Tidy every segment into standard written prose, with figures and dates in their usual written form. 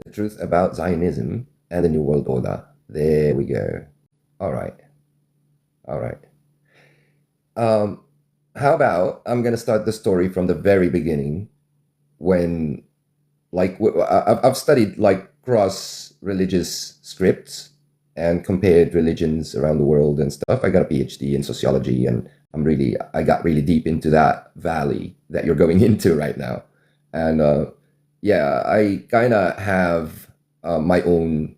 The truth about Zionism and the New World Order. There we go. All right. All right. Um, how about I'm going to start the story from the very beginning when, like, I've studied like cross religious scripts and compared religions around the world and stuff. I got a PhD in sociology, and I got really deep into that valley that you're going into right now. And yeah, I kind of have my own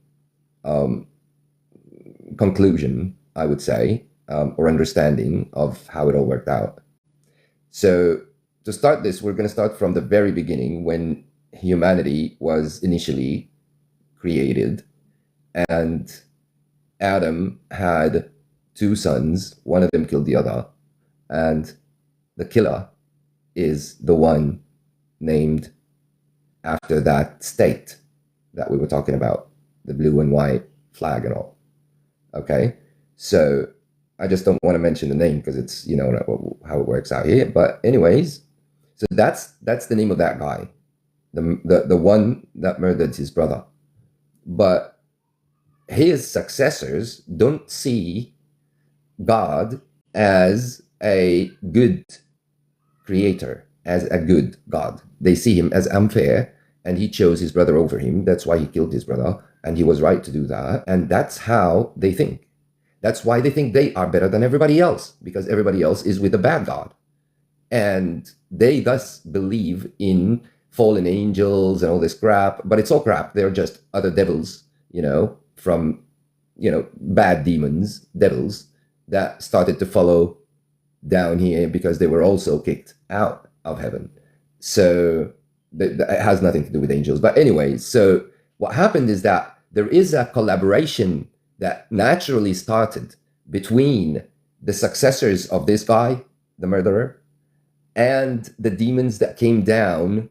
um, conclusion, I would say, or understanding of how it all worked out. So, to start this, we're going to start from the very beginning when humanity was initially created, and Adam had two sons. One of them killed the other, and the killer is the one named after that state that we were talking about, the blue and white flag and all. Okay, so I just don't want to mention the name because it's how it works out here. But anyways, so that's the name of that guy, the one that murdered his brother. But his successors don't see God as a good creator, as a good God. They see him as unfair, and he chose his brother over him. That's why he killed his brother, and he was right to do that. And that's how they think. That's why they think they are better than everybody else, because everybody else is with a bad God. And they thus believe in fallen angels and all this crap, but it's all crap. They're just other devils, from, bad demons, devils that started to follow down here because they were also kicked out of heaven. So it has nothing to do with angels. But anyway, so what happened is that there is a collaboration that naturally started between the successors of this guy, the murderer, and the demons that came down,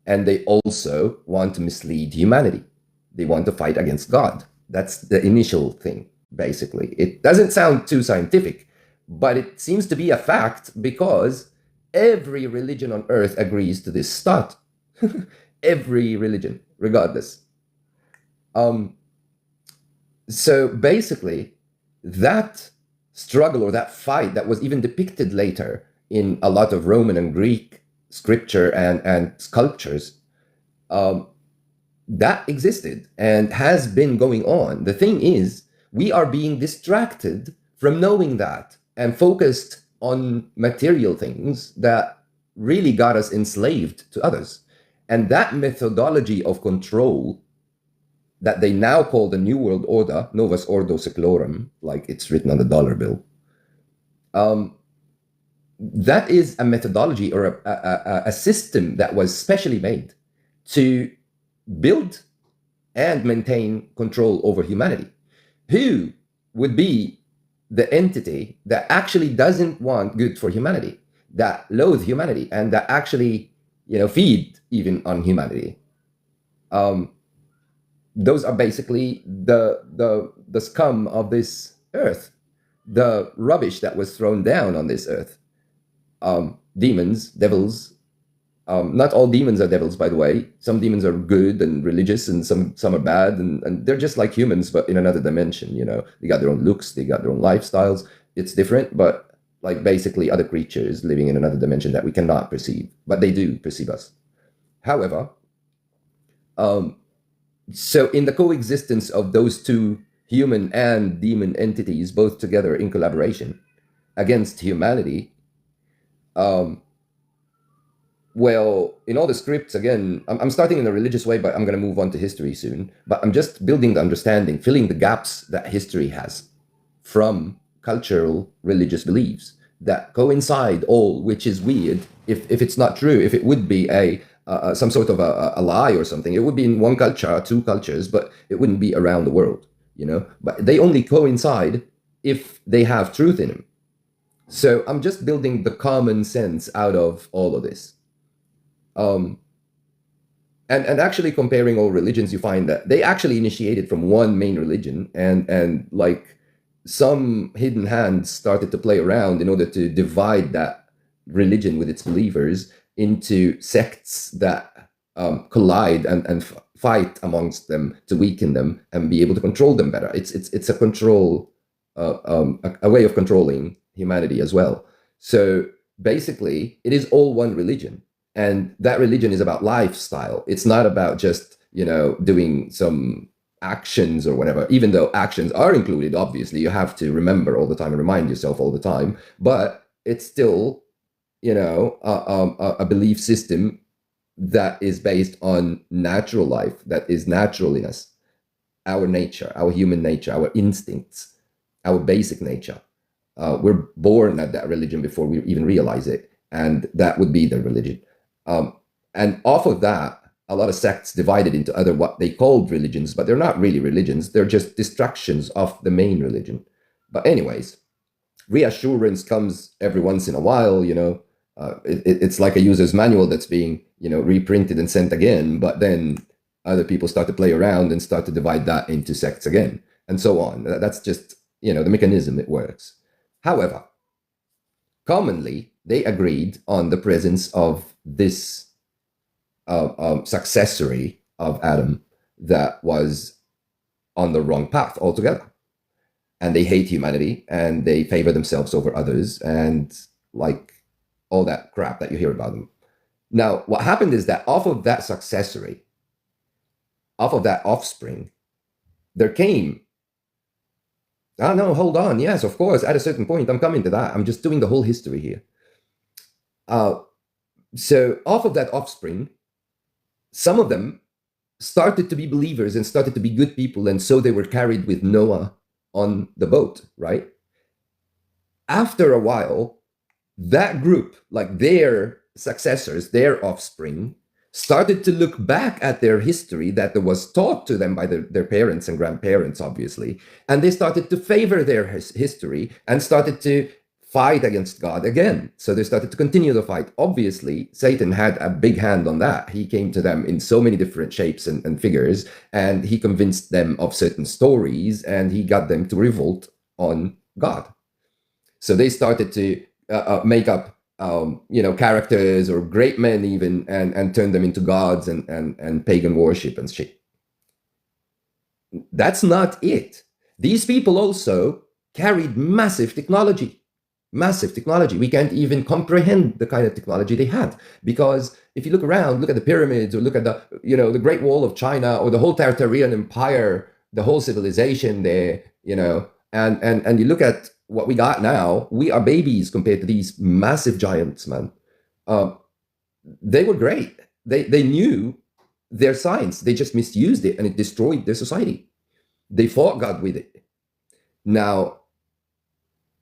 and they also want to mislead humanity. They want to fight against God. That's the initial thing, basically. It doesn't sound too scientific, but it seems to be a fact because every religion on earth agrees to this start. Every religion, regardless. So basically, that struggle or that fight that was even depicted later in a lot of Roman and Greek scripture and sculptures, that existed and has been going on. The thing is, we are being distracted from knowing that and focused on material things that really got us enslaved to others. And that methodology of control that they now call the New World Order, Novus Ordo Seclorum, like it's written on the dollar bill, that is a methodology or a system that was specially made to build and maintain control over humanity. Who would be the entity that actually doesn't want good for humanity, that loathe humanity, and that actually, feed even on humanity? Those are basically the scum of this earth, the rubbish that was thrown down on this earth. Demons, devils. Not all demons are devils, by the way. Some demons are good and religious, and some are bad, and they're just like humans, but in another dimension. They got their own looks, they got their own lifestyles. It's different, but like basically other creatures living in another dimension that we cannot perceive, but they do perceive us. However, so in the coexistence of those two human and demon entities, both together in collaboration against humanity, well, in all the scripts, again, I'm starting in a religious way, but I'm going to move on to history soon. But I'm just building the understanding, filling the gaps that history has from cultural religious beliefs that coincide all, which is weird if it's not true. If it would be some sort of a lie or something, it would be in one culture, two cultures, but it wouldn't be around the world, But they only coincide if they have truth in them. So I'm just building the common sense out of all of this. And actually comparing all religions, you find that they actually initiated from one main religion, and like some hidden hands started to play around in order to divide that religion with its believers into sects that collide and fight amongst them to weaken them and be able to control them better. It's a control, a way of controlling humanity as well. So basically, it is all one religion, and that religion is about lifestyle. It's not about just doing some actions or whatever. Even though actions are included, obviously, you have to remember all the time and remind yourself all the time. But it's still, a belief system that is based on natural life, that is naturaliness, our nature, our human nature, our instincts, our basic nature. We're born at that religion before we even realize it, and that would be the religion. And off of that, a lot of sects divided into other what they called religions, but they're not really religions. They're just distractions of the main religion. But anyways, reassurance comes every once in a while. It's like a user's manual that's being reprinted and sent again, but then other people start to play around and start to divide that into sects again, and so on. That's just the mechanism it works. However, commonly they agreed on the presence of this successory of Adam that was on the wrong path altogether, and they hate humanity and they favor themselves over others, and like all that crap that you hear about them. Now, what happened is that off of that successory, off of that offspring, there came, no, hold on, yes, of course, at a certain point, I'm coming to that. I'm just doing the whole history here. So off of that offspring, some of them started to be believers and started to be good people, and so they were carried with Noah on the boat, right? After a while, that group, like their successors, their offspring, started to look back at their history that was taught to them by their parents and grandparents, obviously, and they started to favor their history and started to fight against God again. So they started to continue the fight. Obviously, Satan had a big hand on that. He came to them in so many different shapes and figures, and he convinced them of certain stories, and he got them to revolt on God. So they started to make up characters or great men even, and turn them into gods and pagan worship and shit. That's not it. These people also carried massive technology. We can't even comprehend the kind of technology they had, because if you look around, look at the pyramids, or look at the Great Wall of China, or the whole Tartarian Empire, the whole civilization there, and you look at what we got now, we are babies compared to these massive giants, man. They were great. They knew their science. They just misused it, and it destroyed their society. They fought God with it. Now,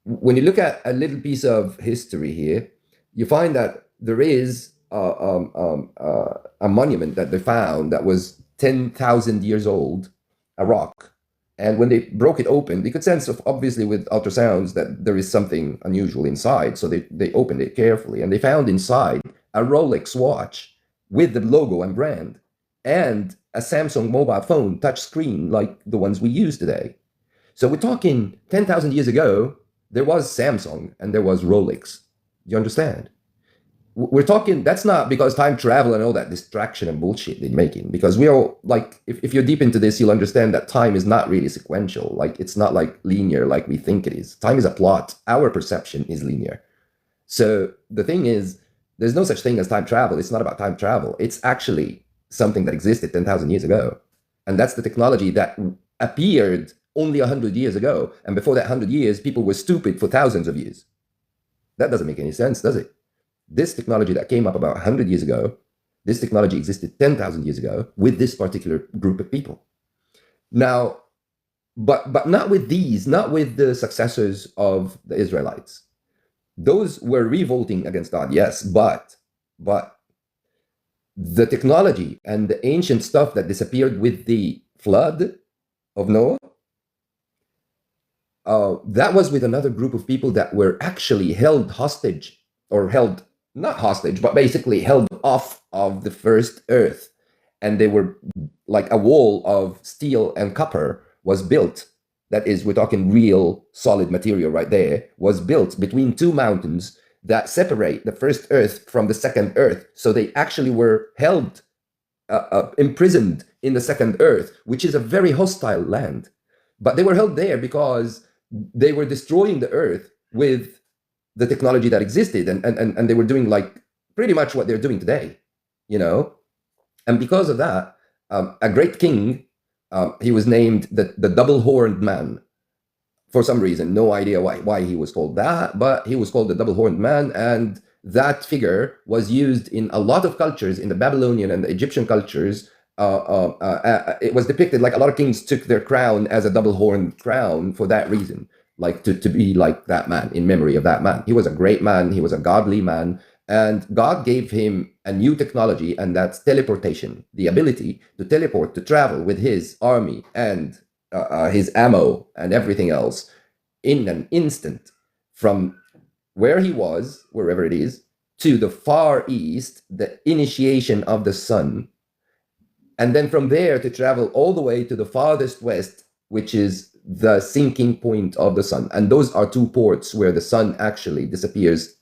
when you look at a little piece of history here, you find that there is a monument that they found that was 10,000 years old, a rock. And when they broke it open, they could sense, obviously with ultrasounds, that there is something unusual inside. So they opened it carefully, and they found inside a Rolex watch with the logo and brand, and a Samsung mobile phone touchscreen like the ones we use today. So we're talking 10,000 years ago, there was Samsung and there was Rolex. You understand? We're talking, that's not because time travel and all that distraction and bullshit they're making, because we all, like, if you're deep into this, you'll understand that time is not really sequential. Like, it's not like linear like we think it is. Time is a plot. Our perception is linear. So the thing is, there's no such thing as time travel. It's not about time travel. It's actually something that existed 10,000 years ago. And that's the technology that appeared only 100 years ago. And before that 100 years, people were stupid for thousands of years. That doesn't make any sense, does it? This technology that came up about 100 years ago, this technology existed 10,000 years ago with this particular group of people. Now, but not with these, not with the successors of the Israelites. Those were revolting against God, yes, but the technology and the ancient stuff that disappeared with the flood of Noah, that was with another group of people that were actually held hostage, or held, not hostage, but basically held off of the first earth. And they were like a wall of steel and copper was built. That is, we're talking real solid material right there, was built between two mountains that separate the first earth from the second earth. So they actually were held imprisoned in the second earth, which is a very hostile land. But they were held there because they were destroying the earth with the technology that existed, and they were doing like pretty much what they're doing today, you know. And because of that, a great king, he was named the double-horned man for some reason. No idea why he was called that, but he was called the double-horned man, and that figure was used in a lot of cultures, in the Babylonian and the Egyptian cultures. It was depicted like a lot of kings took their crown as a double-horned crown for that reason, like to be like that man, in memory of that man. He was a great man, he was a godly man, and God gave him a new technology, and that's teleportation, the ability to teleport, to travel with his army and his ammo and everything else in an instant from where he was, wherever it is, to the far east, the initiation of the sun, and then from there to travel all the way to the farthest west, which is the sinking point of the sun. And those are two ports where the sun actually disappears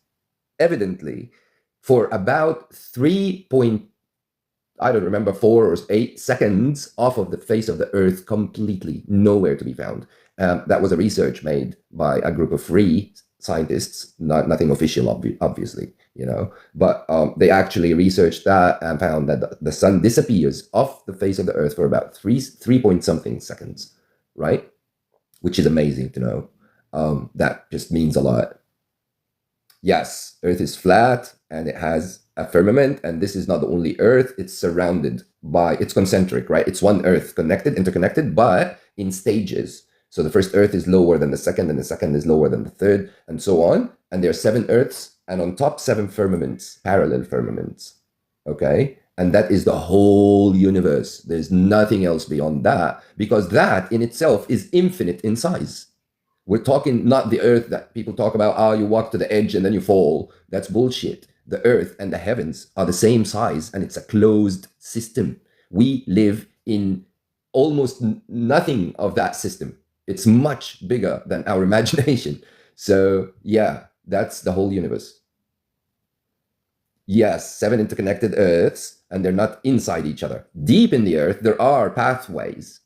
evidently for about 4 or 8 seconds off of the face of the earth, completely nowhere to be found. That was a research made by a group of free scientists, nothing official, obviously, you know, but they actually researched that and found that the sun disappears off the face of the earth for about 3 point something seconds, right? Which is amazing to know. That just means a lot. Yes, earth is flat and it has a firmament, and this is not the only earth. It's surrounded by, it's concentric, right? It's one earth connected, interconnected, but in stages. So the first earth is lower than the second, and the second is lower than the third, and so on. And there are 7 earths, and on top 7 firmaments, parallel firmaments. Okay? And that is the whole universe. There's nothing else beyond that, because that in itself is infinite in size. We're talking not the earth that people talk about, you walk to the edge and then you fall. That's bullshit. The earth and the heavens are the same size, and it's a closed system. We live in almost nothing of that system. It's much bigger than our imagination. So yeah, that's the whole universe. Yes, 7 interconnected earths, and they're not inside each other. Deep in the earth, there are pathways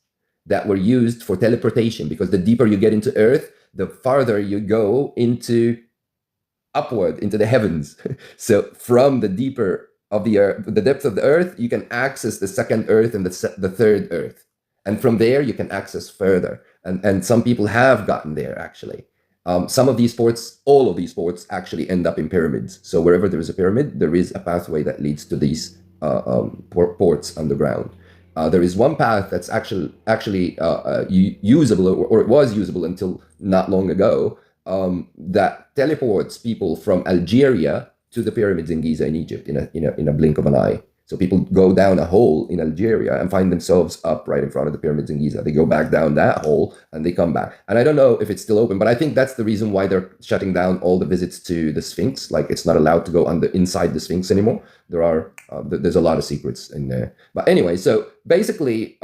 that were used for teleportation, because the deeper you get into earth, the farther you go into upward into the heavens. So from the deeper of the earth, the depth of the earth, you can access the second earth and the third earth. And from there, you can access further. And some people have gotten there, actually. Some of these ports, all of these ports, actually end up in pyramids. So wherever there is a pyramid, there is a pathway that leads to these ports underground. There is one path that's actually usable, or it was usable until not long ago, that teleports people from Algeria to the pyramids in Giza in Egypt in a blink of an eye. So people go down a hole in Algeria and find themselves up right in front of the pyramids in Giza. They go back down that hole and they come back. And I don't know if it's still open, but I think that's the reason why they're shutting down all the visits to the Sphinx. Like, it's not allowed to go inside the Sphinx anymore. There's a lot of secrets in there. But anyway, so basically,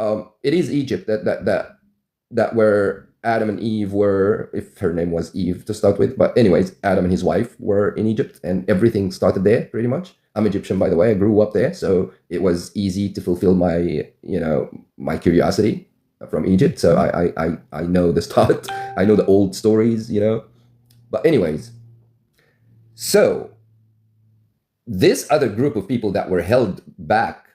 it is Egypt that where Adam and Eve were, if her name was Eve to start with. But anyways, Adam and his wife were in Egypt, and everything started there pretty much. I'm Egyptian, by the way. I grew up there, so it was easy to fulfill my curiosity from Egypt. So I know the start. I know the old stories, But anyways, so this other group of people that were held back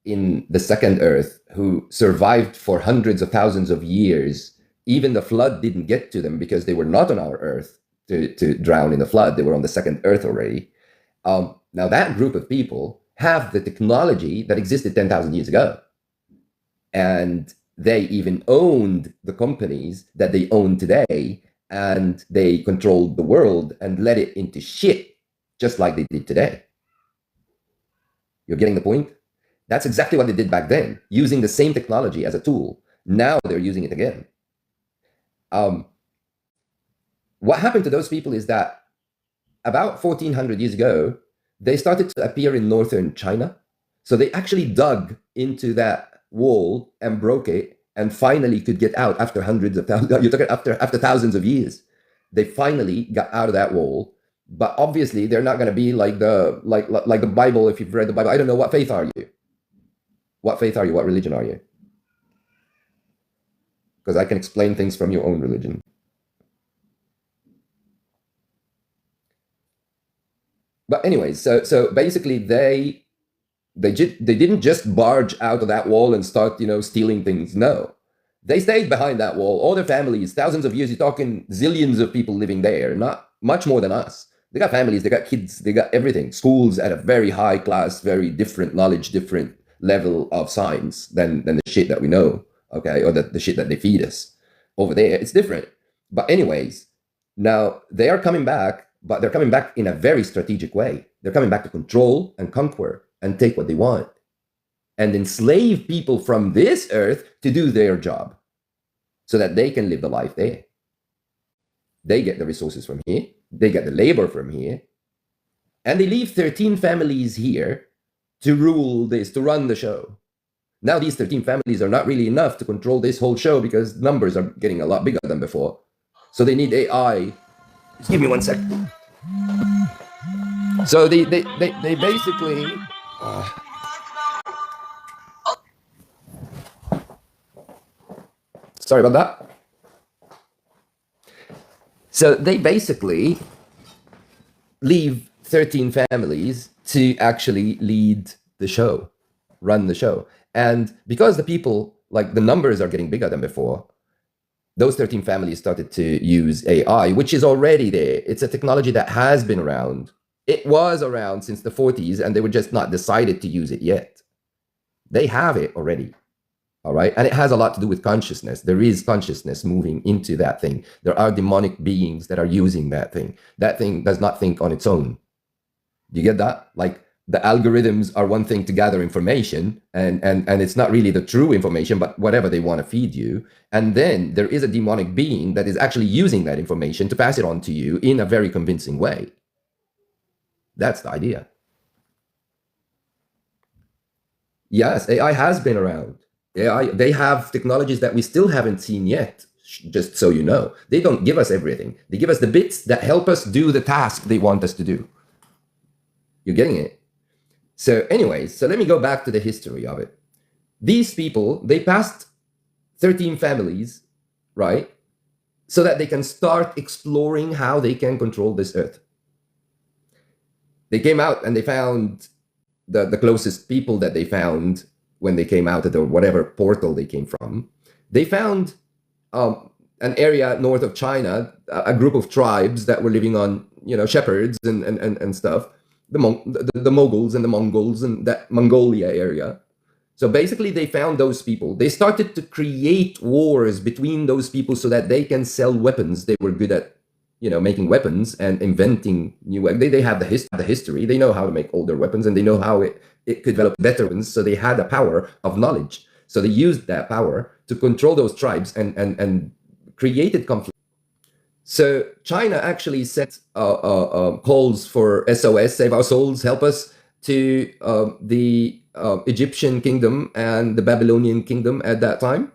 in the second earth, who survived for hundreds of thousands of years, even the flood didn't get to them because they were not on our earth to drown in the flood. They were on the second earth already. Now that group of people have the technology that existed 10,000 years ago. And they even owned the companies that they own today, and they controlled the world and led it into shit, just like they did today. You're getting the point? That's exactly what they did back then, using the same technology as a tool. Now they're using it again. What happened to those people is that about 1400 years ago, they started to appear in northern China. So they actually dug into that wall and broke it, and finally could get out after hundreds of thousands. You're talking after thousands of years. They finally got out of that wall. But obviously, they're not going to be like the Bible. If you've read the Bible, I don't know, what faith are you? What faith are you? What religion are you? Because I can explain things from your own religion. But anyways, so basically they didn't just barge out of that wall and start, stealing things. No, they stayed behind that wall. All their families, thousands of years. You're talking zillions of people living there, not much more than us. They got families, they got kids, they got everything. Schools at a very high class, very different knowledge, different level of science than the shit that we know, okay, or the shit that they feed us. Over there, it's different. But anyways, now they are coming back, but they're coming back in a very strategic way. They're coming back to control and conquer and take what they want and enslave people from this earth to do their job so that they can live the life there. They get the resources from here, they get the labor from here, and they leave 13 families here to rule this, to run the show. Now these 13 families are not really enough to control this whole show because numbers are getting a lot bigger than before. So they need AI. Just give me 1 sec. So they basically sorry about that. So they basically leave 13 families to actually lead the show, run the show. And because the people, like the numbers are getting bigger than before, those 13 families started to use AI, which is already there. It's a technology that has been around. It was around since the 40s, and they were just not decided to use it yet. They have it already. All right. And it has a lot to do with consciousness. There is consciousness moving into that thing. There are demonic beings that are using that thing. That thing does not think on its own. Do you get that? Like the algorithms are one thing to gather information, and it's not really the true information, but whatever they want to feed you. And then there is a demonic being that is actually using that information to pass it on to you in a very convincing way. That's the idea. Yes, AI has been around. AI, they have technologies that we still haven't seen yet, just so you know. They don't give us everything. They give us the bits that help us do the task they want us to do. You're getting it? So anyways, so let me go back to the history of it. These people, they passed 13 families, right? So that they can start exploring how they can control this earth. They came out and they found the closest people that they found when they came out of the whatever portal they came from. They found an area north of China, a group of tribes that were living on, shepherds and stuff. The Moguls and the Mongols and that Mongolia area. So basically they found those people. They started to create wars between those people so that they can sell weapons. They were good at, making weapons and inventing new weapons. They have the history. They know how to make older weapons, and they know how it could develop better weapons. So they had a power of knowledge. So they used that power to control those tribes and created conflict. So China actually set calls for SOS, save our souls, help us, to the Egyptian kingdom and the Babylonian kingdom at that time.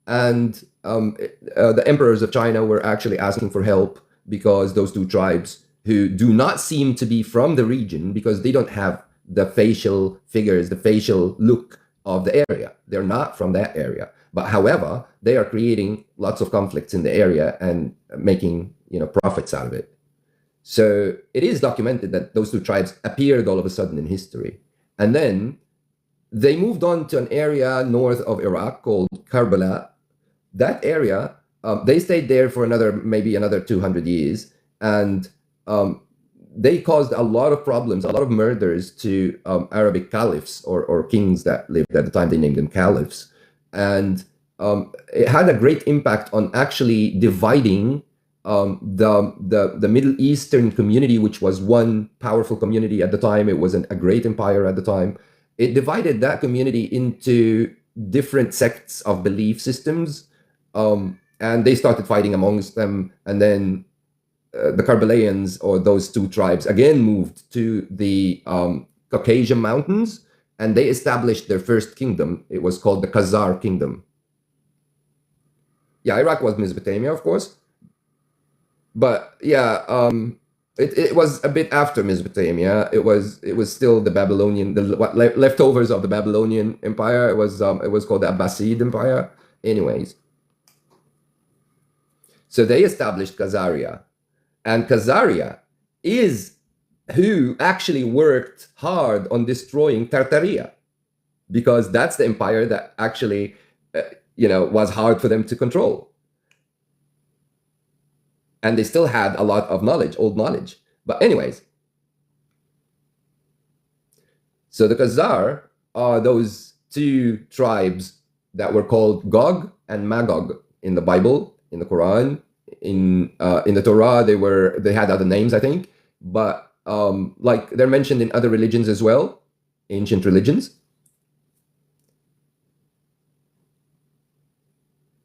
And the emperors of China were actually asking for help because those two tribes, who do not seem to be from the region because they don't have the facial figures, the facial look of the area. They're not from that area. But however, they are creating lots of conflicts in the area and making, profits out of it. So it is documented that those two tribes appeared all of a sudden in history. And then they moved on to an area north of Iraq called Karbala. That area, they stayed there for maybe another 200 years. And they caused a lot of problems, a lot of murders to Arabic caliphs or kings that lived at the time. They named them caliphs. And it had a great impact on actually dividing the Middle Eastern community, which was one powerful community at the time. It was a great empire at the time. It divided that community into different sects of belief systems, and they started fighting amongst them. And then the Karbalians, or those two tribes, again moved to the Caucasian mountains, and they established their first kingdom. It was called the Khazar Kingdom. Yeah, Iraq was Mesopotamia, of course. But yeah, It was a bit after Mesopotamia. It was still the Babylonian, the what leftovers of the Babylonian Empire. It was called the Abbasid Empire. Anyways, so they established Khazaria, and Khazaria is who actually worked hard on destroying Tartaria, because that's the empire that actually, was hard for them to control. And they still had a lot of knowledge, old knowledge. But anyways, so the Khazar are those two tribes that were called Gog and Magog in the Bible, in the Quran, in the Torah. They had other names, I think, but like they're mentioned in other religions as well, ancient religions.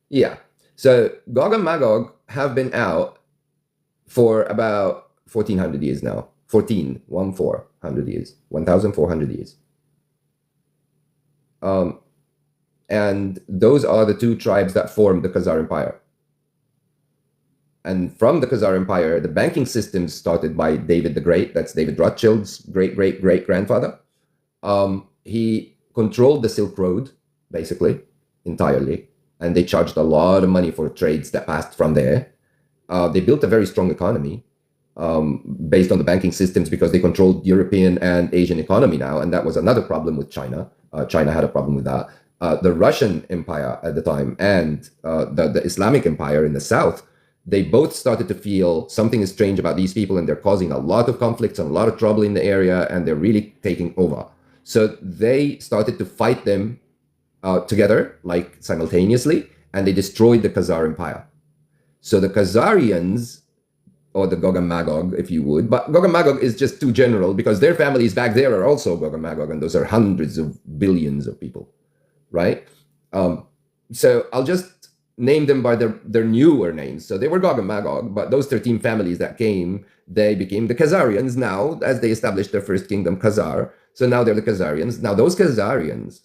Yeah. So Gog and Magog have been out for about 1400 years now. 1400 years, 1400 years. And those are the two tribes that formed the Khazar Empire. And from the Khazar Empire, the banking system started by David the Great. That's David Rothschild's great great great grandfather. He controlled the Silk Road basically entirely, and they charged a lot of money for trades that passed from there. They built a very strong economy based on the banking systems, because they controlled European and Asian economy now, and that was another problem with China. China had a problem with that. The Russian Empire at the time and the Islamic Empire in the south, they both started to feel something is strange about these people, and they're causing a lot of conflicts and a lot of trouble in the area, and they're really taking over. So they started to fight them together, like simultaneously, and they destroyed the Khazar Empire. So the Khazarians, or the Gog and Magog, if you would, but Gog and Magog is just too general, because their families back there are also Gog and Magog, and those are hundreds of billions of people, right? So I'll just name them by their newer names. So they were Gog and Magog, but those 13 families that came, they became the Khazarians now, as they established their first kingdom, Khazar. So now they're the Khazarians. Now those Khazarians,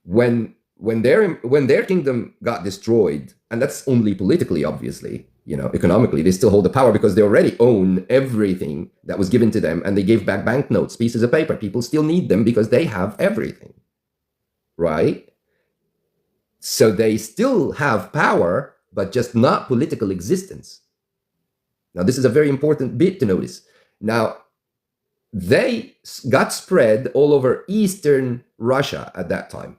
when their kingdom got destroyed, and that's only politically, obviously, economically, they still hold the power because they already own everything that was given to them, and they gave back banknotes, pieces of paper. People still need them because they have everything, right? So they still have power, but just not political existence. Now, this is a very important bit to notice. Now, they got spread all over Eastern Russia at that time.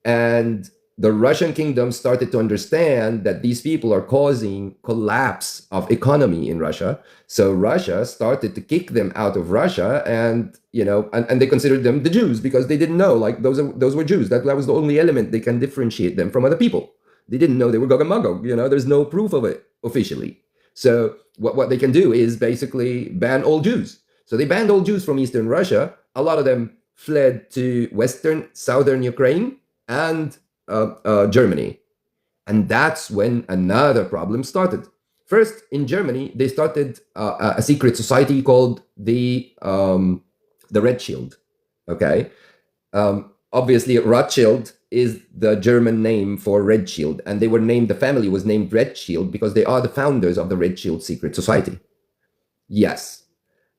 And the Russian kingdom started to understand that these people are causing collapse of economy in Russia. So Russia started to kick them out of Russia, and and they considered them the Jews, because they didn't know, like, those were Jews. That was the only element they can differentiate them from other people. They didn't know they were Gog and Magog. There's no proof of it officially. So what they can do is basically ban all Jews. So they banned all Jews from Eastern Russia. A lot of them fled to southern Ukraine and Germany. And that's when another problem started. First, in Germany, they started a secret society called the Red Shield. Okay, obviously Rothschild is the German name for Red Shield, and the family was named Red Shield because they are the founders of the Red Shield secret society. Yes.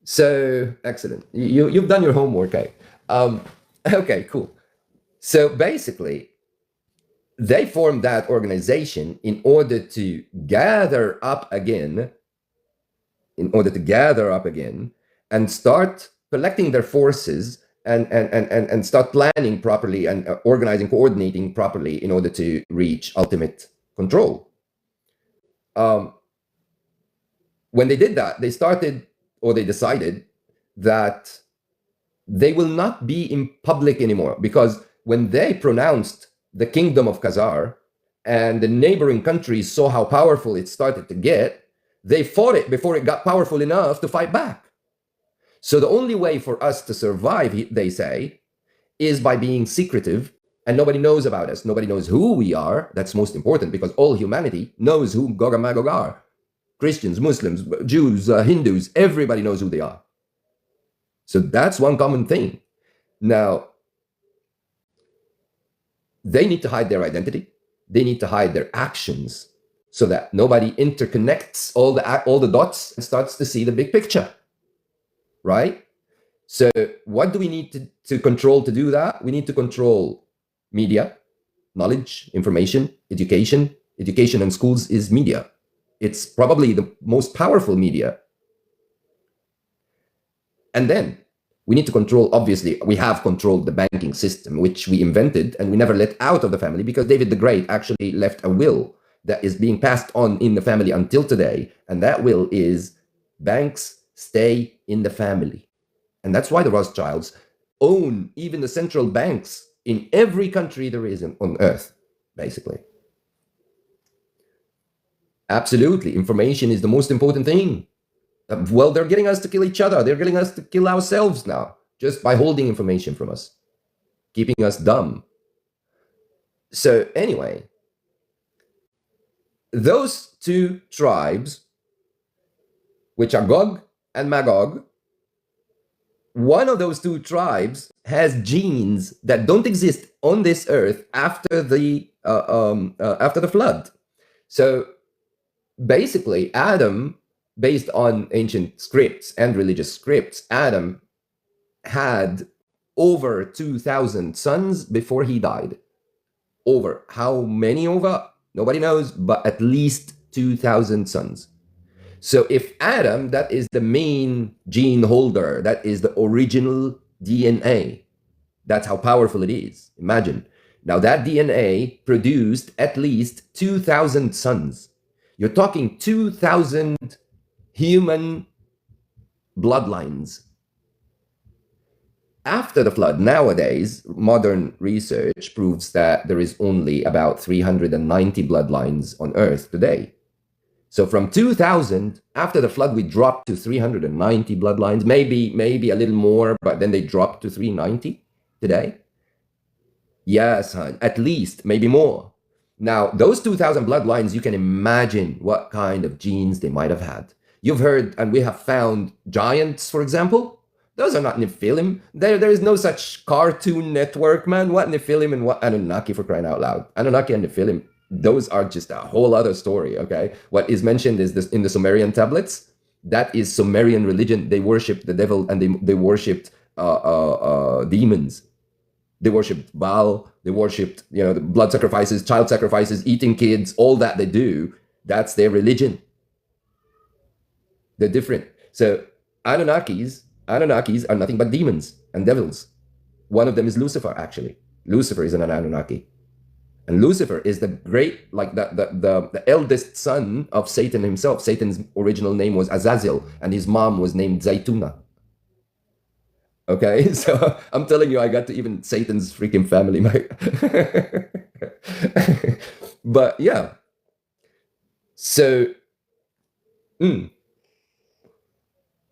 So excellent. You've done your homework, eh? Okay, cool. So basically, they formed that organization in order to gather up again, and start collecting their forces, and start planning properly, and organizing, coordinating properly, in order to reach ultimate control. When they did that, they decided that they will not be in public anymore, because when they pronounced the kingdom of Khazar, and the neighboring countries saw how powerful it started to get, they fought it before it got powerful enough to fight back. So the only way for us to survive, they say, is by being secretive, and nobody knows about us. Nobody knows who we are. That's most important, because all humanity knows who Gog and Magog are. Christians, Muslims, Jews, Hindus, everybody knows who they are. So that's one common thing. Now, they need to hide their identity. They need to hide their actions. so that nobody interconnects all the dots and starts to see the big picture, right? So what do we need to control to do that? We need to control media, knowledge, information, education. Education and schools is media. It's probably the most powerful media. And then we need to control, obviously, we have controlled the banking system, which we invented and we never let out of the family, because David the Great actually left a will that is being passed on in the family until today. And that will is banks stay in the family. And that's why the Rothschilds own even the central banks in every country there is on earth, basically. Absolutely. Information is the most important thing. Well, they're getting us to kill each other. They're getting us to kill ourselves now, just by holding information from us, keeping us dumb. So anyway, those two tribes, which are Gog and Magog, one of those two tribes has genes that don't exist on this earth after the flood. So basically, Adam, based on ancient scripts and religious scripts, Adam had over 2,000 sons before he died. Over how many over? Nobody knows, but at least 2,000 sons. So if Adam, that is the main gene holder, that is the original DNA, that's how powerful it is. Imagine. Now that DNA produced at least 2,000 sons. You're talking 2,000 human bloodlines. After the flood, nowadays, modern research proves that there is only about 390 bloodlines on Earth today. So from 2000, after the flood, we dropped to 390 bloodlines, maybe a little more, but then they dropped to 390 today. Yes, hon, at least, maybe more. Now, those 2,000 bloodlines, you can imagine what kind of genes they might have had. You've heard, and we have found giants, for example. Those are not Nephilim. There is no such Cartoon Network, man. What Nephilim and what Anunnaki, for crying out loud. Anunnaki and Nephilim, those are just a whole other story, okay? What is mentioned is this in the Sumerian tablets. That is Sumerian religion. They worshipped the devil and they worshipped demons. They worshipped Baal. They worshipped, the blood sacrifices, child sacrifices, eating kids, all that they do. That's their religion. They're different. So Anunnakis are nothing but demons and devils. One of them is Lucifer, actually. Lucifer is an Anunnaki. And Lucifer is the great, like the eldest son of Satan himself. Satan's original name was Azazel, and his mom was named Zaytuna. Okay, so I'm telling you, I got to even Satan's freaking family, mate. But yeah. So,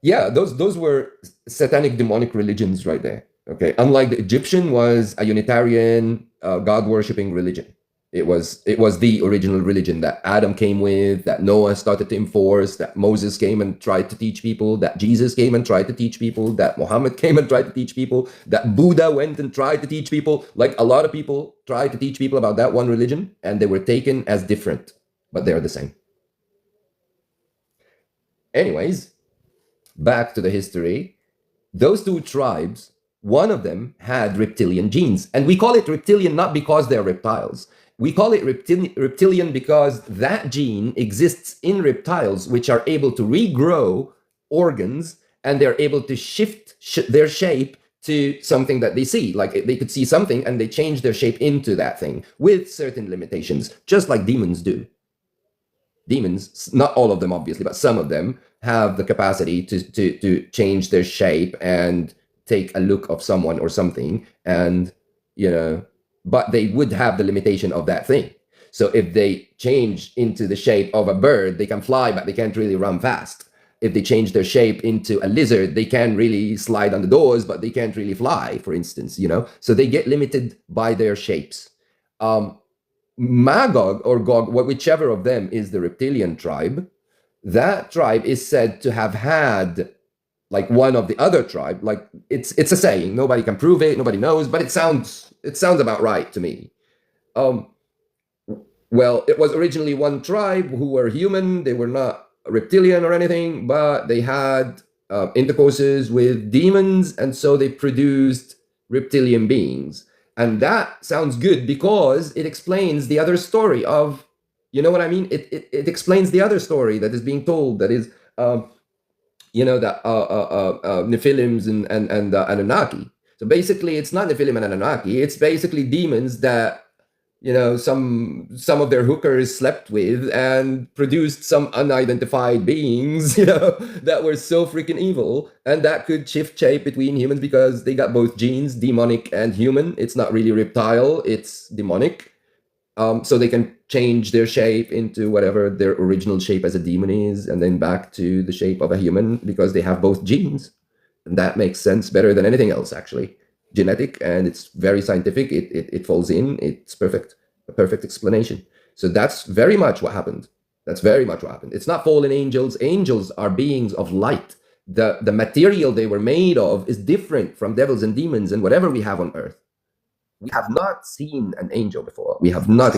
yeah, those were satanic demonic religions right there. Okay, unlike the Egyptian was a Unitarian God-worshipping religion. It was the original religion that Adam came with, that Noah started to enforce, that Moses came and tried to teach people, that Jesus came and tried to teach people, that Muhammad came and tried to teach people, that Buddha went and tried to teach people. Like a lot of people tried to teach people about that one religion, and they were taken as different, but they are the same. Anyways, back to the history. Those two tribes, one of them had reptilian genes. And we call it reptilian not because they're reptiles. We call it reptilian because that gene exists in reptiles, which are able to regrow organs, and they're able to shift their shape to something that they see. Like they could see something and they change their shape into that thing with certain limitations, just like demons do. Demons, not all of them obviously, but some of them have the capacity to change their shape and take a look of someone or something, and but they would have the limitation of that thing. So if they change into the shape of a bird, they can fly, but they can't really run fast. If they change their shape into a lizard, they can really slide on the doors, but they can't really fly, for instance, So they get limited by their shapes. Magog or Gog, whichever of them is the reptilian tribe, that tribe is said to have had like one of the other tribe. Like it's a saying, nobody can prove it, nobody knows, but it sounds about right to me. well, it was originally one tribe who were human. They were not reptilian or anything, but they had intercourses with demons, and so they produced reptilian beings. And that sounds good because it explains the other story of, you know what I mean? It explains the other story that is being told, that is, that Nephilims and Anunnaki. So basically, it's not Nephilim and Anunnaki. It's basically demons that some of their hookers slept with and produced some unidentified beings, that were so freaking evil, and that could shift shape between humans because they got both genes, demonic and human. It's not really reptile, it's demonic. So they can change their shape into whatever their original shape as a demon is, and then back to the shape of a human because they have both genes. And that makes sense better than anything else, actually. Genetic, and it's very scientific. It falls in. It's perfect, a perfect explanation. So that's very much what happened. That's very much what happened. It's not fallen angels. Angels are beings of light. The material they were made of is different from devils and demons and whatever we have on earth. We have not seen an angel before. We have not.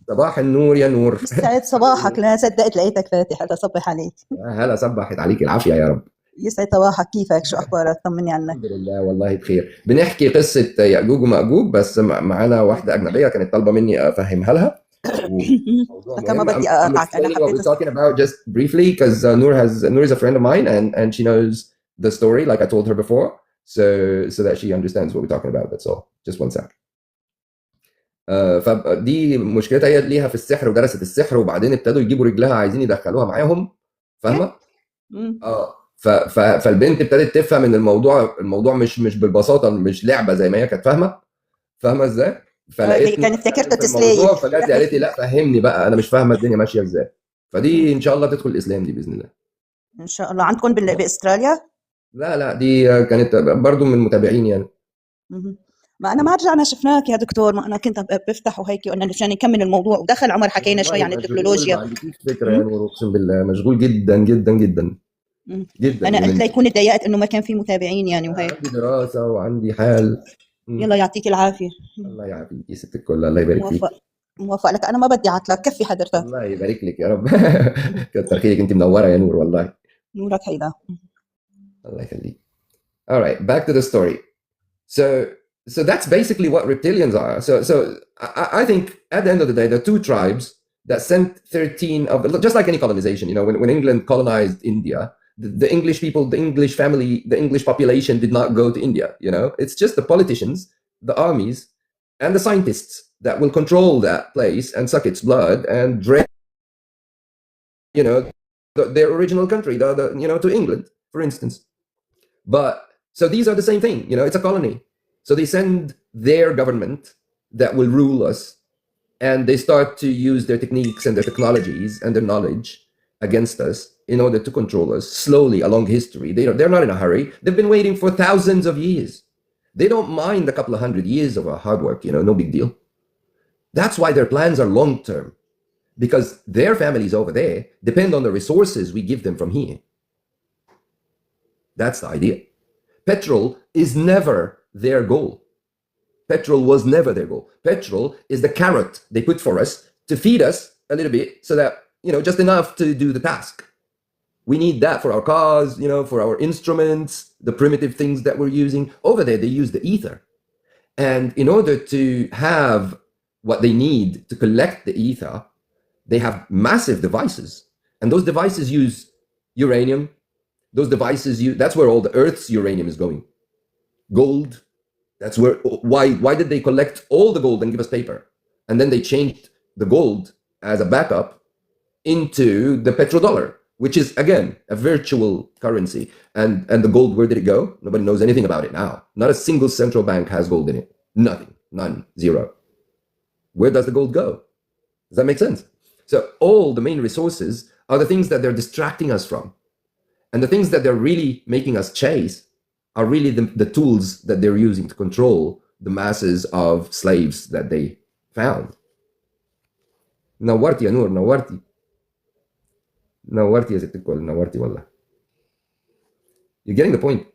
صباح النور يا نور. يسعد صباحك. لا صدقت لقيتك فاتح. هلا صبح عليك. هلا صبحت عليك العافية يا رب. يسعد صباحك. كيفك؟ شو اخبارك؟ طمني عنك. الحمد لله والله بخير. بنحكي قصة يأجوج ومأجوج، بس معانا واحدة أجنبية كانت طالبة مني أفهمها لها. كما بدي أقاطعك. أنا حبيت what we're talking about just briefly because Noor is a friend of mine and she knows the story like I told her before. So that she understands what we're talking about. That's all. Just one sec. فدي مشكلتها هي ليها في السحر، ودرست السحر وبعدين ابتدوا يجيبوا رجلها عايزين يدخلوها معاهم، فاهمه؟ فالبنت ابتدت تفهم ان الموضوع مش بالبساطه، مش لعبه زي ما هي كانت فاهمه ازاي؟ فلقيت كانت افتكرته تسليه، فجات لي قالت لي لا فهمني بقى، انا مش فاهمه الدنيا ماشيه ازاي. فدي ان شاء الله تدخل الاسلام دي باذن الله. ان شاء الله. عندكم باستراليا؟ لا دي كانت برضو من المتابعين يعني. ما انا ما رجعنا شفناك يا دكتور، ما انا كنت بفتح وهيك وقلنا عشان نكمل الموضوع، ودخل عمر حكينا شوي عن التكنولوجيا. ما عنديش فكره يا نور، اقسم بالله مشغول جدا جدا جدا جدا. انا قلت ليكون اتضايقت انه ما كان في متابعين يعني وهيك. عندي دراسه وعندي حال. يلا يعطيك العافيه. الله يعافيك يا ست الكل، الله يبارك فيك. موفق لك. انا ما بدي اعطلك، كفي حضرتك. الله يبارك لك يا رب. كتر خيرك، انت منوره يا نور والله. نورك هيدا. الله يخليك. All right, back to the story. So that's basically what reptilians are. So I think at the end of the day, there are two tribes that sent 13 of, just like any colonization, when England colonized India, the English people, the English family, the English population did not go to India. It's just the politicians, the armies, and the scientists that will control that place and suck its blood and drain, their original country, to England, for instance. But so these are the same thing, it's a colony. So they send their government that will rule us, and they start to use their techniques and their technologies and their knowledge against us in order to control us slowly along history. They're not in a hurry. They've been waiting for thousands of years. They don't mind a couple of 100 years of hard work, no big deal. That's why their plans are long-term, because their families over there depend on the resources we give them from here. That's the idea. Petrol is never their goal. Petrol was never their goal. Petrol is the carrot they put for us to feed us a little bit so that, just enough to do the task. We need that for our cars, for our instruments, the primitive things that we're using. Over there, they use the ether. And in order to have what they need to collect the ether, they have massive devices. And those devices use uranium. Those devices, that's where all the Earth's uranium is going. Gold, that's where, why did they collect all the gold and give us paper? And then they changed the gold as a backup into the petrodollar, which is, again, a virtual currency. And the gold, where did it go? Nobody knows anything about it now. Not a single central bank has gold in it. Nothing, none, zero. Where does the gold go? Does that make sense? So all the main resources are the things that they're distracting us from. And the things that they're really making us chase are really the tools that they're using to control the masses of slaves that they found. نورتي يا نور، نورتي يا ست الكل، نورتي والله. You're getting the point.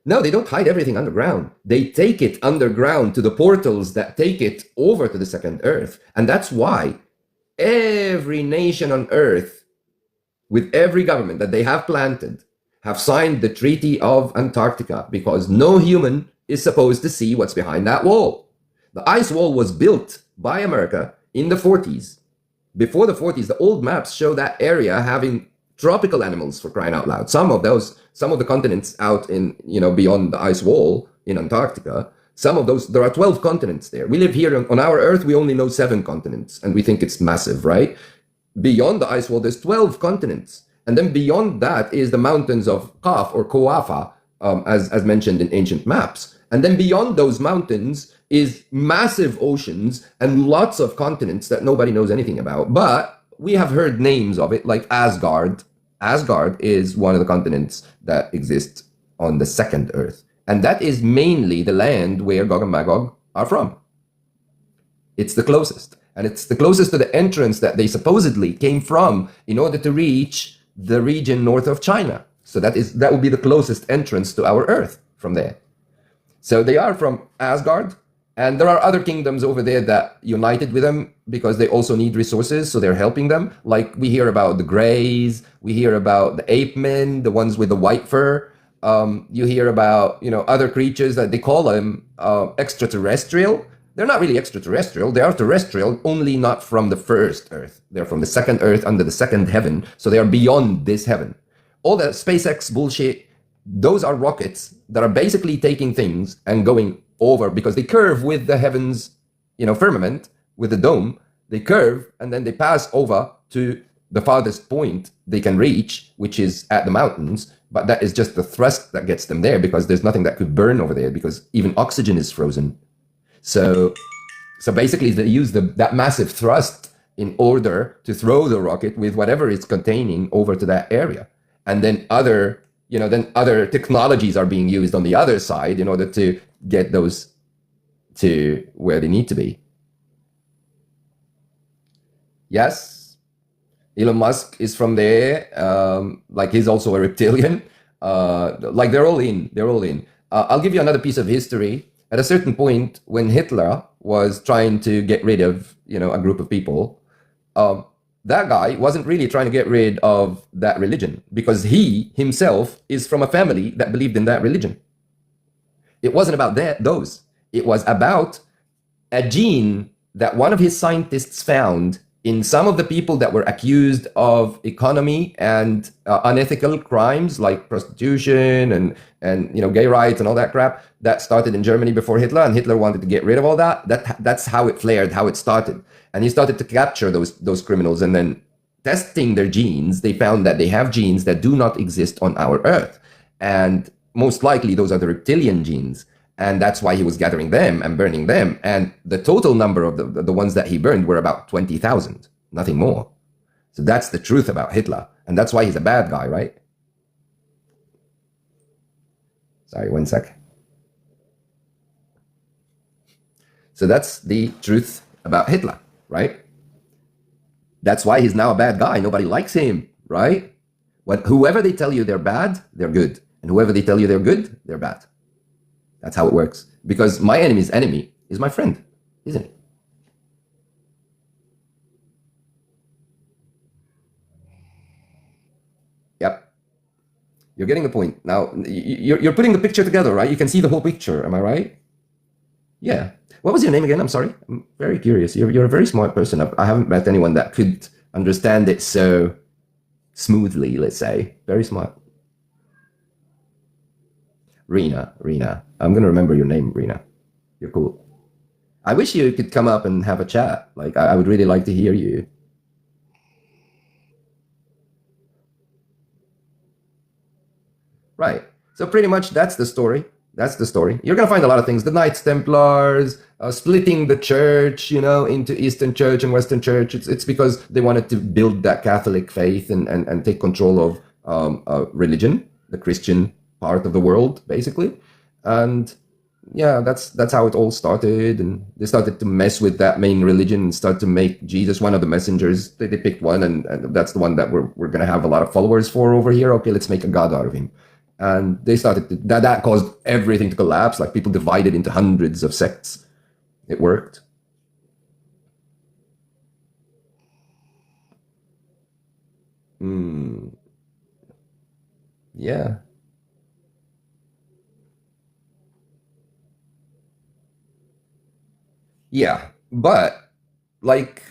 No, they don't hide everything underground. They take it underground to the portals that take it over to the second Earth. And that's why every nation on Earth, with every government that they have planted, have signed the Treaty of Antarctica, because no human is supposed to see what's behind that wall. The ice wall was built by America in the 40s. Before the 40s, the old maps show that area having tropical animals, for crying out loud. Some of the continents out in, beyond the ice wall in Antarctica, some of those, there are 12 continents there. We live here on our Earth, we only know 7 continents, and we think it's massive, right? Beyond the ice wall, there's 12 continents. And then beyond that is the mountains of Kaf or Koafa, as mentioned in ancient maps. And then beyond those mountains is massive oceans and lots of continents that nobody knows anything about. But we have heard names of it, like Asgard. Asgard is one of the continents that exists on the second Earth. And that is mainly the land where Gog and Magog are from. It's the closest. And it's the closest to the entrance that they supposedly came from in order to reach the region north of China. So that would be the closest entrance to our Earth from there. So they are from Asgard, and there are other kingdoms over there that united with them because they also need resources, so they're helping them. Like we hear about the Greys, we hear about the ape men, the ones with the white fur. You hear about other creatures that they call them extraterrestrial. They're not really extraterrestrial. They are terrestrial, only not from the first Earth. They're from the second Earth, under the second heaven. So they are beyond this heaven. All that SpaceX bullshit, those are rockets that are basically taking things and going over, because they curve with the heavens, firmament, with the dome. They curve and then they pass over to the farthest point they can reach, which is at the mountains. But that is just the thrust that gets them there, because there's nothing that could burn over there, because even oxygen is frozen. So basically they use that massive thrust in order to throw the rocket with whatever it's containing over to that area. And then other technologies are being used on the other side in order to get those to where they need to be. Yes, Elon Musk is from there. Like he's also a reptilian. Like they're all in. I'll give you another piece of history. At a certain point, when Hitler was trying to get rid of, a group of people, that guy wasn't really trying to get rid of that religion, because he himself is from a family that believed in that religion. It wasn't about those. It was about a gene that one of his scientists found in some of the people that were accused of economy and unethical crimes like prostitution and gay rights and all that crap that started in Germany before Hitler, and Hitler wanted to get rid of all that. That's how it flared, how it started. And he started to capture those criminals, and then testing their genes, they found that they have genes that do not exist on our Earth. And most likely those are the reptilian genes. And that's why he was gathering them and burning them. And the total number of the ones that he burned were about 20,000, nothing more. So that's the truth about Hitler. And that's why he's a bad guy, right? Sorry, one sec. So that's the truth about Hitler, right? That's why he's now a bad guy. Nobody likes him, right? Whoever they tell you they're bad, they're good. And whoever they tell you they're good, they're bad. That's how it works. Because my enemy's enemy is my friend, isn't it? Yep. You're getting the point. Now, you're putting the picture together, right? You can see the whole picture. Am I right? Yeah. What was your name again? I'm sorry. I'm very curious. You're a very smart person. I haven't met anyone that could understand it so smoothly, let's say. Very smart. Rena. I'm going to remember your name, Rena. You're cool. I wish you could come up and have a chat. Like, I would really like to hear you. Right. So pretty much that's the story. That's the story. You're going to find a lot of things. The Knights Templars, splitting the church, into Eastern Church and Western Church. It's because they wanted to build that Catholic faith and take control of religion, the Christian part of the world, basically. And yeah, that's how it all started. And they started to mess with that main religion and start to make Jesus one of the messengers. They picked one, and that's the one that we're going to have a lot of followers for over here. Okay, let's make a god out of him. And they started to, that caused everything to collapse. Like people divided into hundreds of sects. It worked. Yeah. Yeah. But like,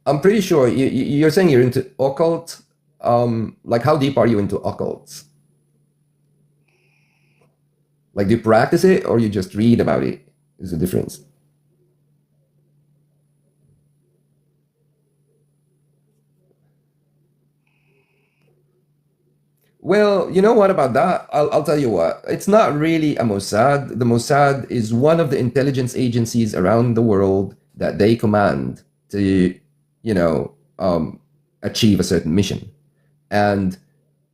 I'm pretty sure you're saying you're into occult. Like, how deep are you into occults? Like, do you practice it or you just read about it? Is the difference? Well, you know what about that? I'll tell you what. It's not really a Mossad. The Mossad is one of the intelligence agencies around the world that they command to, you know, achieve a certain mission. And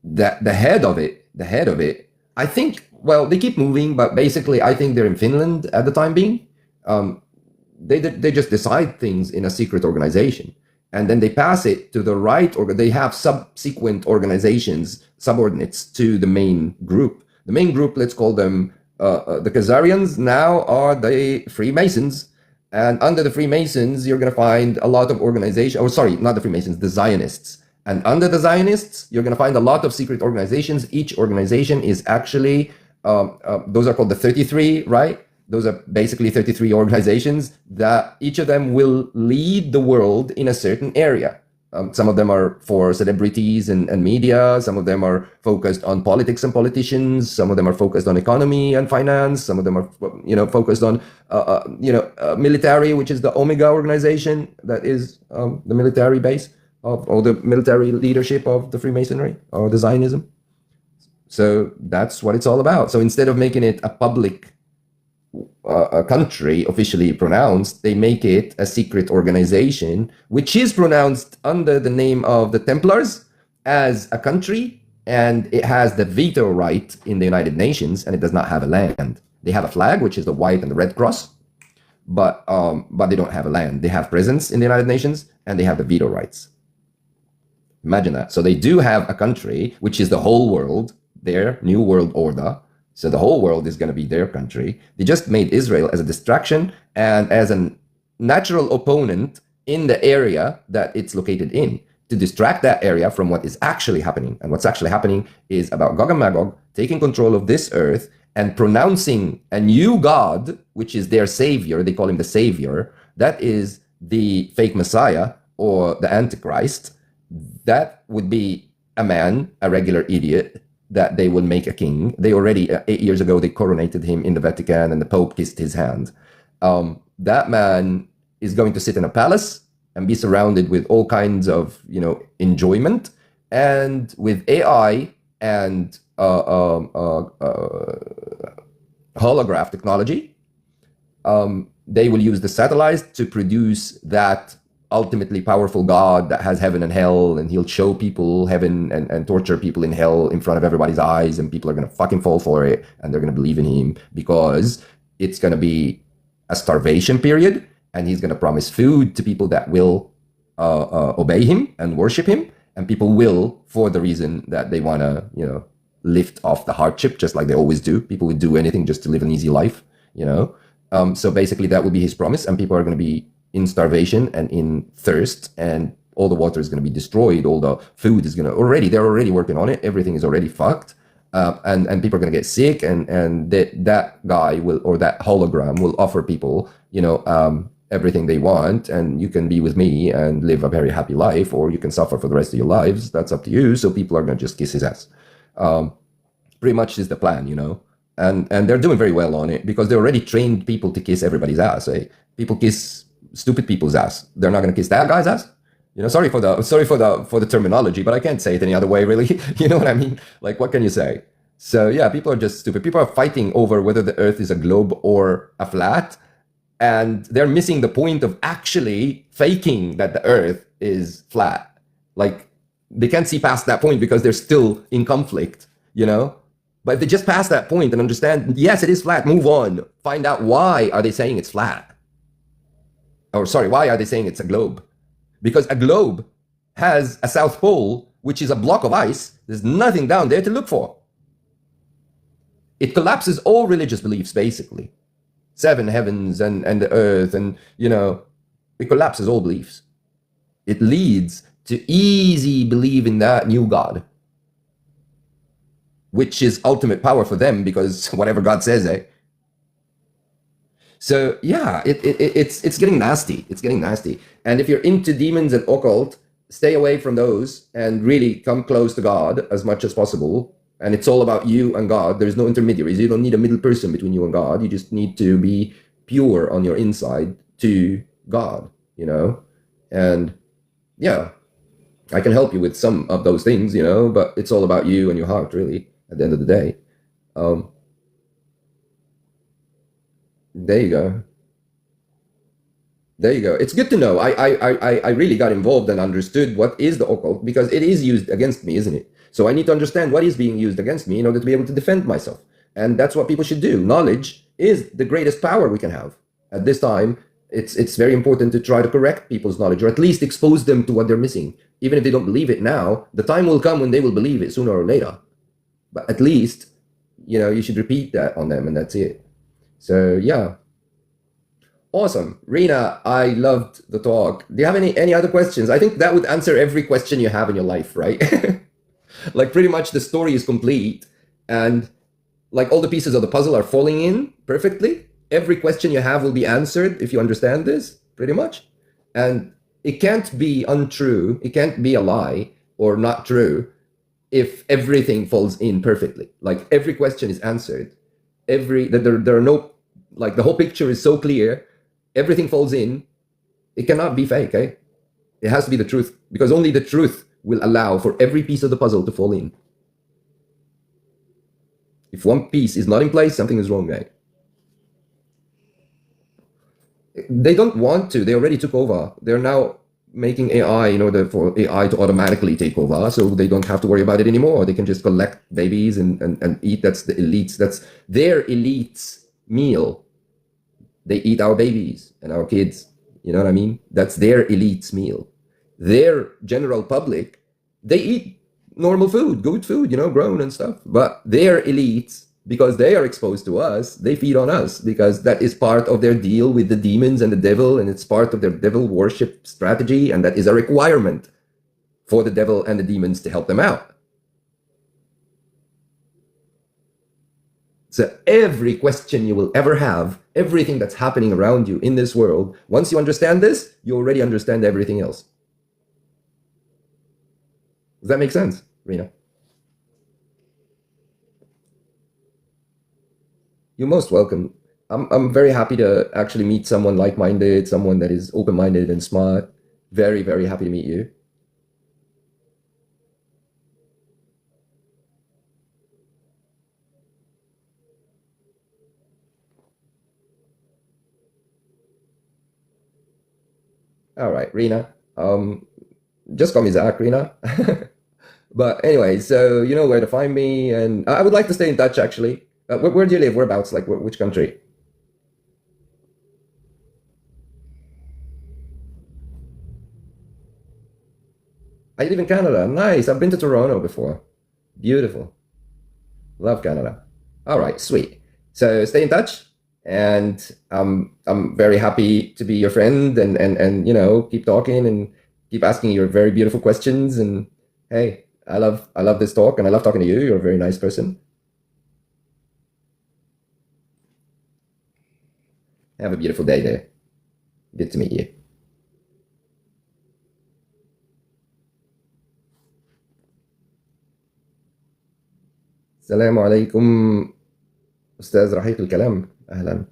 the head of it, I think, well, they keep moving, but basically, I think they're in Finland at the time being. Um, they just decide things in a secret organization, and then they pass it to the right, or they have subsequent organizations, subordinates to the main group. The main group, let's call them the Khazarians, now are the Freemasons. And under the Freemasons, you're going to find a lot of organizations, or sorry, not the Freemasons, the Zionists. And under the Zionists, you're going to find a lot of secret organizations. Each organization is actually, those are called the 33, right? Those are basically 33 organizations that each of them will lead the world in a certain area. Some of them are for celebrities and media. Some of them are focused on politics and politicians. Some of them are focused on economy and finance. Some of them are, focused on, military, which is the Omega organization that is the military base of, or the military leadership of the Freemasonry or the Zionism. So that's what it's all about. So instead of making it a public a country officially pronounced, they make it a secret organization, which is pronounced under the name of the Templars as a country, and it has the veto right in the United Nations, and it does not have a land. They have a flag, which is the white and the red cross, but they don't have a land. They have presence in the United Nations, and they have the veto rights. Imagine that. So they do have a country, which is the whole world, their new world order. So the whole world is going to be their country. They just made Israel as a distraction and as a natural opponent in the area that it's located in, to distract that area from what is actually happening. And what's actually happening is about Gog and Magog taking control of this earth and pronouncing a new God, which is their savior. They call him the savior. That is the fake Messiah or the Antichrist. That would be a man, a regular idiot, that they will make a king. They already, 8 years ago, they coronated him in the Vatican and the Pope kissed his hand. That man is going to sit in a palace and be surrounded with all kinds of, enjoyment. And with AI and holograph technology, they will use the satellites to produce that ultimately powerful God that has heaven and hell, and he'll show people heaven and torture people in hell in front of everybody's eyes, and people are going to fucking fall for it, and they're going to believe in him because it's going to be a starvation period, and he's going to promise food to people that will obey him and worship him, and people will, for the reason that they want to, lift off the hardship, just like they always do. People would do anything just to live an easy life, So basically that would be his promise, and people are going to be in starvation and in thirst, and all the water is going to be destroyed. All the food is going to they're already working on it. Everything is already fucked. And people are going to get sick, and that guy will, or that hologram will offer people, everything they want, and you can be with me and live a very happy life, or you can suffer for the rest of your lives. That's up to you. So people are going to just kiss his ass. Pretty much is the plan, and they're doing very well on it because they already trained people to kiss everybody's ass. People kiss stupid people's ass. They're not going to kiss that guy's ass. Sorry for the terminology, but I can't say it any other way, really. You know what I mean? Like, what can you say? So yeah, people are just stupid. People are fighting over whether the earth is a globe or a flat, and they're missing the point of actually faking that the earth is flat. Like, they can't see past that point because they're still in conflict, But if they just pass that point and understand, yes, it is flat, move on. Find out why are they saying it's flat. Or sorry, why are they saying it's a globe? Because a globe has a South Pole, which is a block of ice. There's nothing down there to look for. it collapses all religious beliefs, basically. 7 heavens and the earth, and, it collapses all beliefs. It leads to easy believe in that new God, which is ultimate power for them, because whatever God says, eh? So yeah, it's getting nasty. It's getting nasty. And if you're into demons and occult, stay away from those and really come close to God as much as possible. And it's all about you and God. There's no intermediaries. You don't need a middle person between you and God. You just need to be pure on your inside to God, And yeah, I can help you with some of those things, but it's all about you and your heart, really, at the end of the day. There you go. There you go. It's good to know. I really got involved and understood what is the occult, because it is used against me, isn't it? So I need to understand what is being used against me in order to be able to defend myself. And that's what people should do. Knowledge is the greatest power we can have. At this time, it's very important to try to correct people's knowledge, or at least expose them to what they're missing. Even if they don't believe it now, the time will come when they will believe it sooner or later. But at least, you should repeat that on them, and that's it. So yeah. Awesome. Rena, I loved the talk. Do you have any other questions? I think that would answer every question you have in your life, right? Like, pretty much the story is complete, and like all the pieces of the puzzle are falling in perfectly. Every question you have will be answered if you understand this, pretty much. And it can't be untrue. It can't be a lie or not true if everything falls in perfectly. Like, every question is answered. There are no, like, the whole picture is so clear. Everything falls in. It cannot be fake, eh? It has to be the truth, because only the truth will allow for every piece of the puzzle to fall in. If one piece is not in place, something is wrong, right? They don't want to. They already took over. They're now making AI in order for AI to automatically take over, so they don't have to worry about it anymore. They can just collect babies and eat. That's the elites. That's their elites' meal. They eat our babies and our kids. You know what I mean? That's their elites' meal. Their general public, they eat normal food, good food, grown and stuff. But their elites, because they are exposed to us, they feed on us, because that is part of their deal with the demons and the devil, and it's part of their devil worship strategy, and that is a requirement for the devil and the demons to help them out. So every question you will ever have, everything that's happening around you in this world, once you understand this, you already understand everything else. Does that make sense, Rena? You're most welcome. I'm very happy to actually meet someone like-minded, someone that is open-minded and smart. Very, very happy to meet you. All right, Rena. Just call me Zach, Rena. But anyway, so you know where to find me, and I would like to stay in touch, actually. Where do you live? Whereabouts? Like, which country? I live in Canada. Nice. I've been to Toronto before. Beautiful. Love Canada. All right, sweet. So stay in touch, and I'm very happy to be your friend, and keep talking and keep asking your very beautiful questions. And hey, I love this talk, and I love talking to you. You're a very nice person. Have a beautiful day there. Good to meet you. السلام عليكم. أستاذ رحيق الكلام، أهلا.